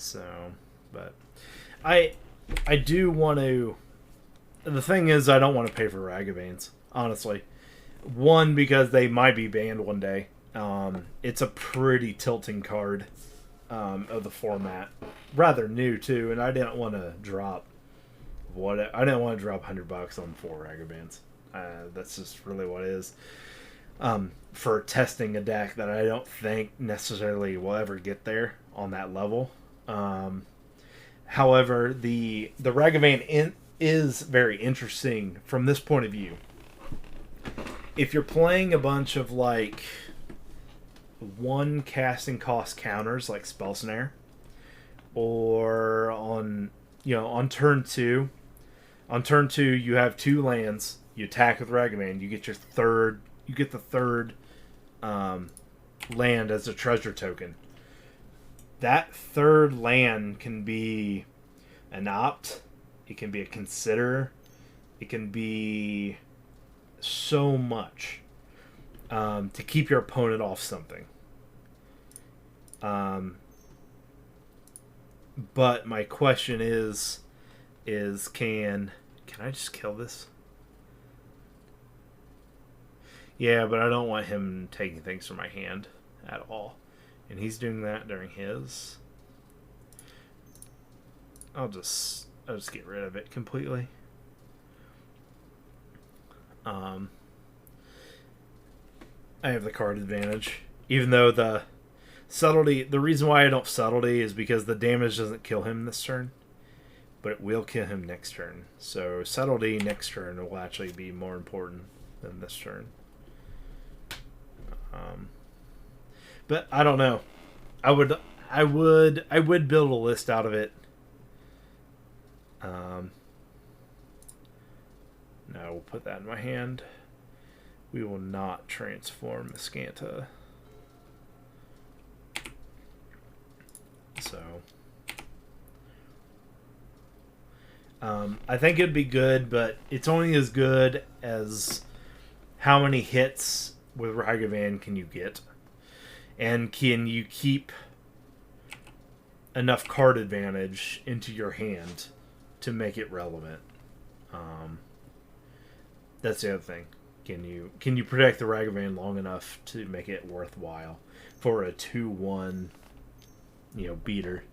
So, but I do want to. The thing is, I don't want to pay for Ragavan's, honestly. One, because they might be banned one day. It's a pretty tilting card of the format. Rather new, too, and I didn't want to drop I didn't want to drop $100 on 4 Ragavans. That's just really what it is. For testing a deck that I don't think necessarily will ever get there on that level. However, the Ragavan is very interesting from this point of view. If you're playing a bunch of like 1 casting cost counters like Spell Snare, or on turn 2, you have 2 lands. You attack with Ragavan. You get the third land as a treasure token. That third land can be an opt. It can be a consider. It can be so much to keep your opponent off something. But my question is can I just kill this? Yeah, but I don't want him taking things from my hand at all. And he's doing that during his. I'll just get rid of it completely. I have the card advantage. Even though the reason why I don't subtlety is because the damage doesn't kill him this turn, but it will kill him next turn. So subtlety next turn will actually be more important than this turn. But I don't know. I would build a list out of it. No, we'll put that in my hand. We will not transform Miscanta. So I think it'd be good, but it's only as good as how many hits with Ragavan can you get, and can you keep enough card advantage into your hand to make it relevant. That's the other thing. Can you protect the Ragavan long enough to make it worthwhile for a 2-1 beater?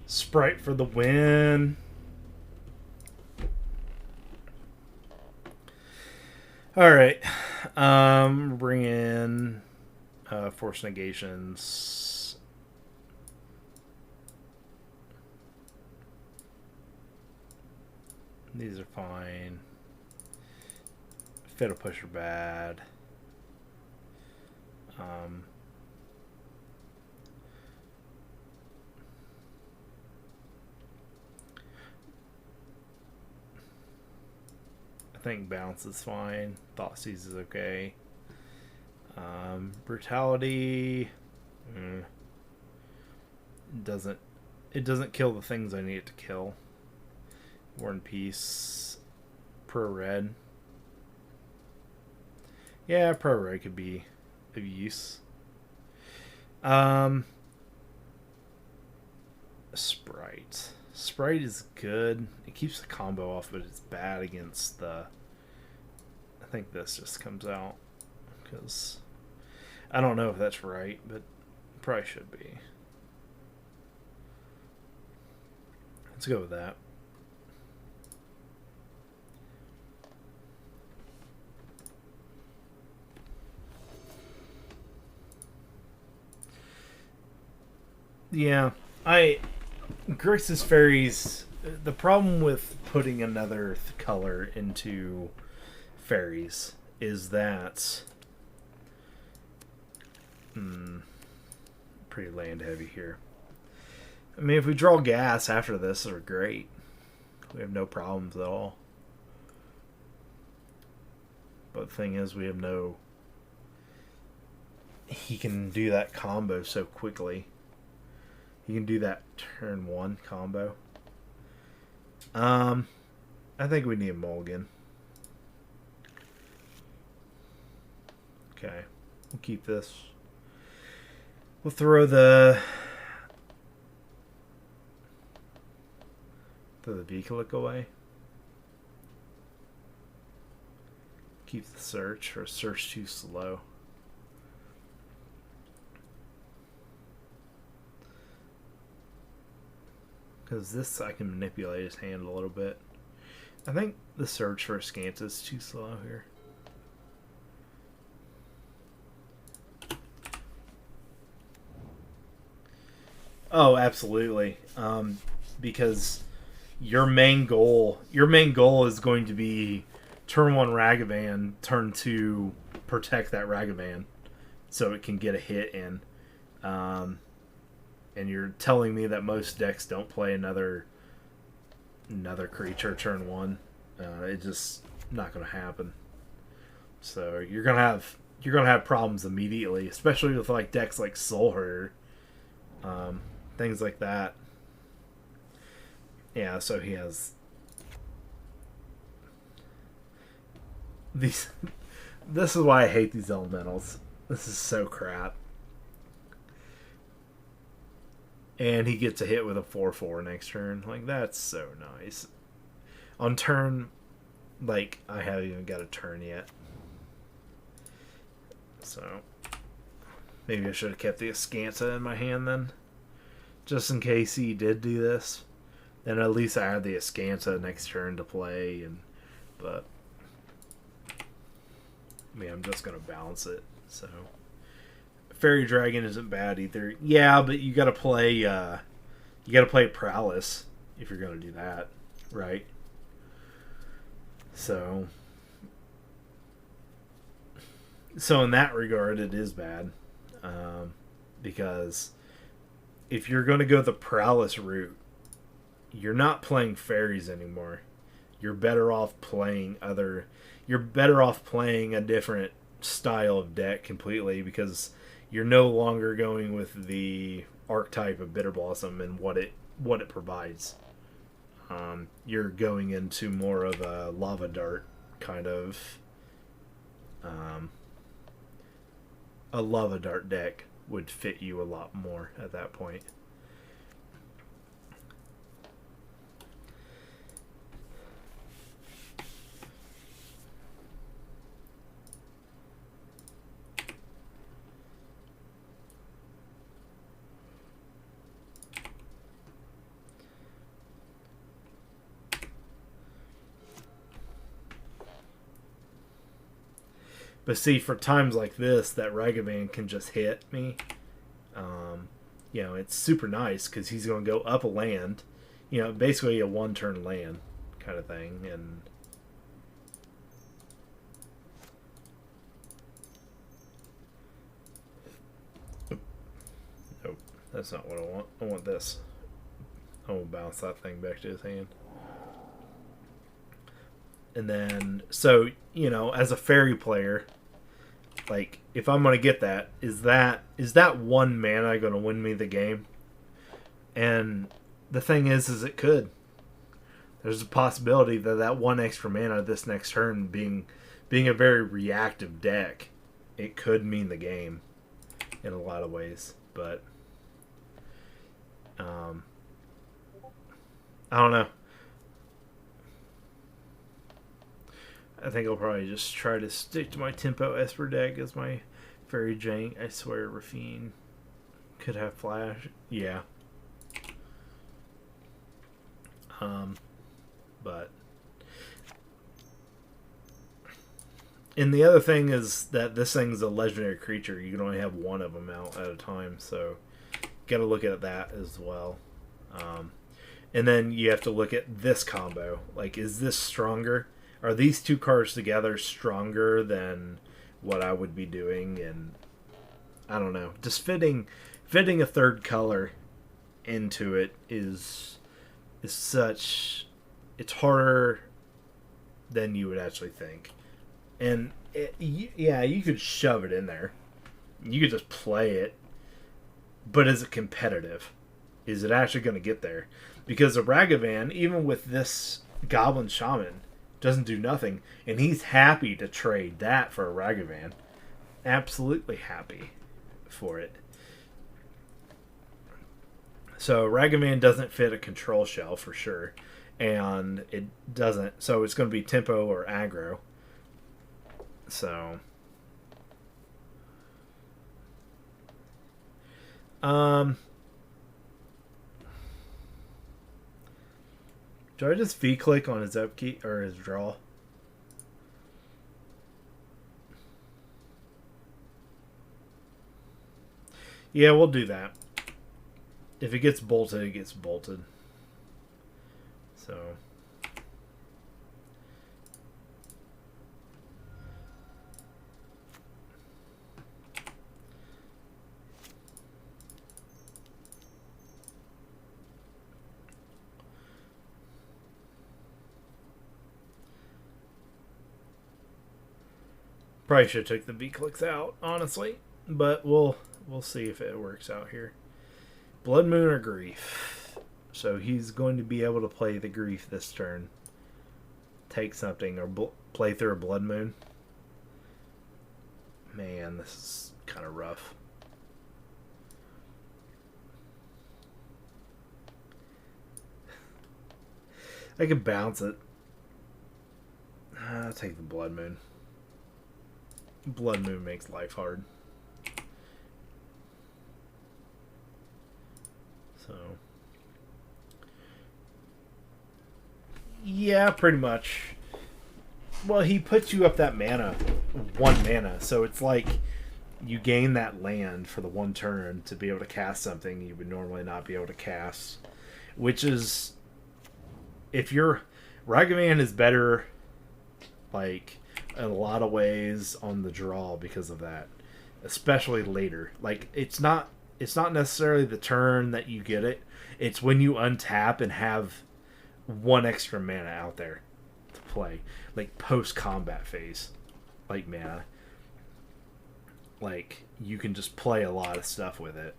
Sprite for the win. Alright. Bring in Force Negations. These are fine. Fatal Push are bad. think Bounce is fine. Thoughtseize is okay. Brutality it doesn't kill the things I need it to kill. War and Peace, Pro Red. Yeah, Pro Red could be of use. Sprite. Sprite is good. It keeps the combo off, but it's bad against the... I think this just comes out. Because I don't know if that's right, but it probably should be. Let's go with that. Yeah, Grixis Faeries, the problem with putting another color into Faeries is that pretty land heavy here. I mean, if we draw gas after this, we're great. We have no problems at all. But the thing is, we have no... He can do that combo so quickly. He can do that turn 1 combo. I think we need a mulligan. Okay. We'll keep this. We'll throw the Vikalik away. Keep the search, or search too slow. Because this I can manipulate his hand a little bit. I think the search for Scant is too slow here. Oh, absolutely. Because your main goal is going to be turn 1 Ragavan, turn 2 protect that Ragavan so it can get a hit in. And you're telling me that most decks don't play another creature turn 1. It's just not going to happen. So you're gonna have problems immediately, especially with like decks like Soul Herder, things like that. Yeah, so he has these. This is why I hate these elementals. This is so crap. And he gets a hit with a 4/4 next turn. Like, that's so nice. On turn, like, I haven't even got a turn yet. So, maybe I should have kept the Ascanta in my hand then. Just in case he did do this. Then at least I had the Ascanta next turn to play. But, I mean, I'm just going to balance it. So, Fairy Dragon isn't bad either. Yeah, but you got to play Prowess if you're going to do that, right? So in that regard, it is bad, because if you're going to go the Prowess route, you're not playing Fairies anymore. You're better off playing You're better off playing a different style of deck completely, because you're no longer going with the archetype of Bitter Blossom and what it provides. You're going into more of a Lava Dart kind of. A Lava Dart deck would fit you a lot more at that point. But see, for times like this, that Ragavan can just hit me. It's super nice because he's going to go up a land. Basically a one-turn land kind of thing. And nope, that's not what I want. I want this. I will bounce that thing back to his hand. And then, so, you know, as a Faerie player, like, if I'm going to get that, is that one mana going to win me the game? And the thing is it could. There's a possibility that that one extra mana this next turn being a very reactive deck, it could mean the game in a lot of ways. But I don't know. I think I'll probably just try to stick to my Tempo Esper deck as my Fairy Jank. I swear Rafine could have Flash. Yeah. But... And the other thing is that this thing's a legendary creature. You can only have one of them out at a time, so got to look at that as well. And then you have to look at this combo. Like, is this stronger? Are these two cards together stronger than what I would be doing? And I don't know. Just fitting a third color into it is such... It's harder than you would actually think. And yeah, you could shove it in there. You could just play it. But is it competitive? Is it actually going to get there? Because a Ragavan, even with this Goblin Shaman, doesn't do nothing. And he's happy to trade that for a Ragavan. Absolutely happy for it. So Ragavan doesn't fit a control shell for sure. And it doesn't. So it's going to be tempo or aggro. So, do I just V-click on his upkeep or his draw? Yeah, we'll do that. If it gets bolted, it gets bolted. So... Probably should have took the V-clicks out, honestly. But we'll see if it works out here. Blood Moon or Grief. So he's going to be able to play the Grief this turn. Take something or play through a Blood Moon. Man, this is kind of rough. I could bounce it. I'll take the Blood Moon. Blood Moon makes life hard. So... Yeah, pretty much. Well, he puts you up that mana. 1 mana. So it's like you gain that land for the 1 turn to be able to cast something you would normally not be able to cast. Which is... If you're... Ragavan is better... Like... in a lot of ways on the draw because of that, especially later. Like it's not necessarily the turn that you get it. It's when you untap and have 1 extra mana out there to play, like post combat phase, like mana. Like you can just play a lot of stuff with it.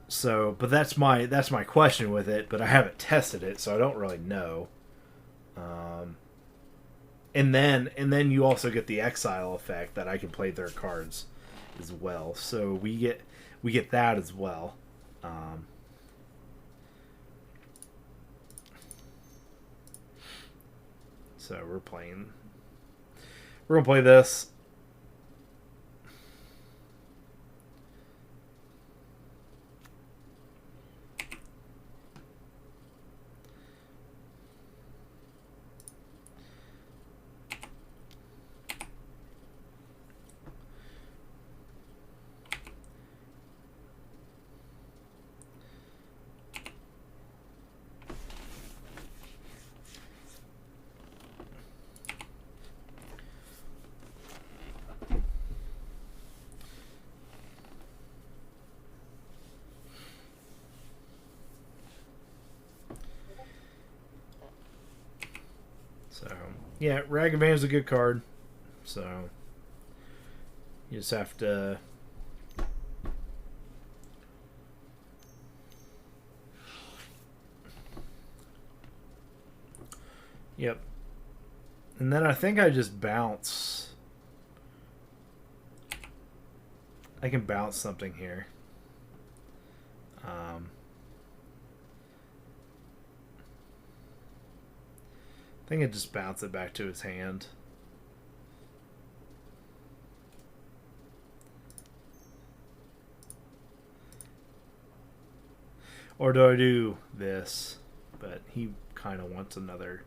So, but that's my question with it. But I haven't tested it, so I don't really know. And then you also get the exile effect that I can play their cards as well. So we get that as well. So we're gonna play this. So, yeah, Ragavan is a good card. So, you just have to... Yep. And then I think I just bounce. I can bounce something here. I think I just bounce it back to his hand. Or do I do this? But he kind of wants another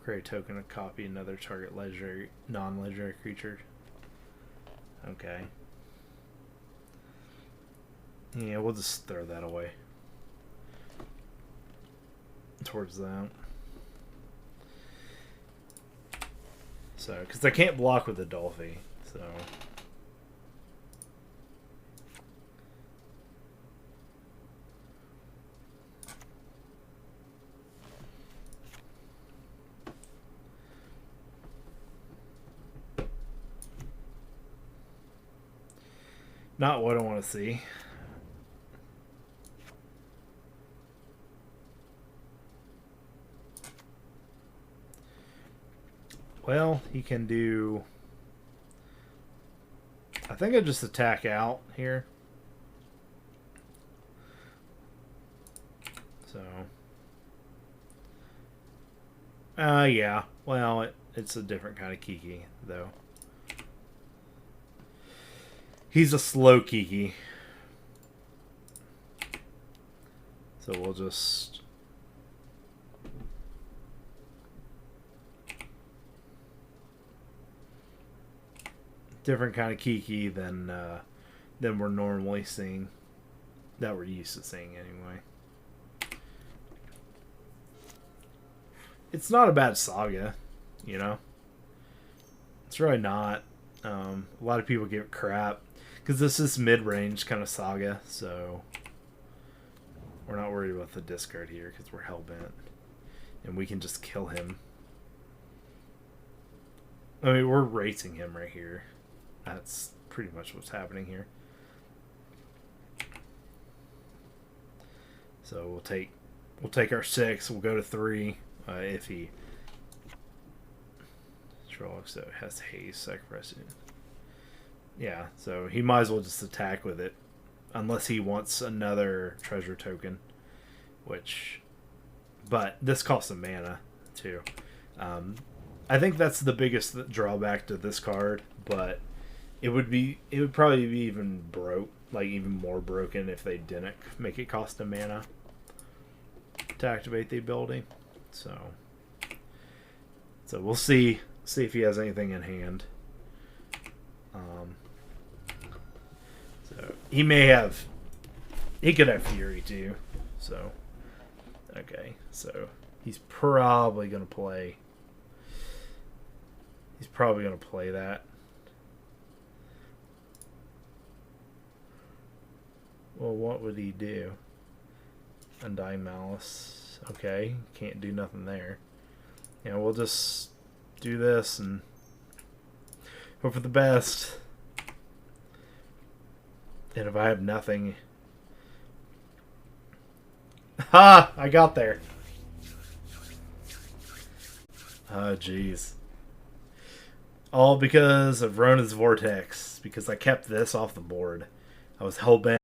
create token to copy another target legendary, non-legendary creature. Okay. Yeah, we'll just throw that away. Towards that. So, because I can't block with the Dolphy, so... Not what I want to see. Well, he can do... I think I just attack out here. So... yeah. Well, it's a different kind of Kiki, though. He's a slow Kiki. So we'll just... Different kind of Kiki than we're normally seeing. That we're used to seeing anyway. It's not a bad saga, you know? It's really not. A lot of people give it crap. Because this is mid-range kind of saga, so we're not worried about the discard here because we're hellbent. And we can just kill him. I mean, we're racing him right here. That's pretty much what's happening here. So we'll take our 6, we'll go to 3 if he so has haste, sacrifice it. Yeah, so he might as well just attack with it. Unless he wants another treasure token. But this costs a mana, too. I think that's the biggest drawback to this card, but it would probably be even more broken if they didn't make it cost a mana to activate the ability. So we'll see if he has anything in hand. So he could have Fury too. So okay, so he's probably gonna play that. Well, what would he do? Undying Malice. Okay, can't do nothing there. Yeah, we'll just do this and hope for the best. And if I have nothing... Ha! I got there. Oh, jeez. All because of Rona's Vortex. Because I kept this off the board. I was hell-bent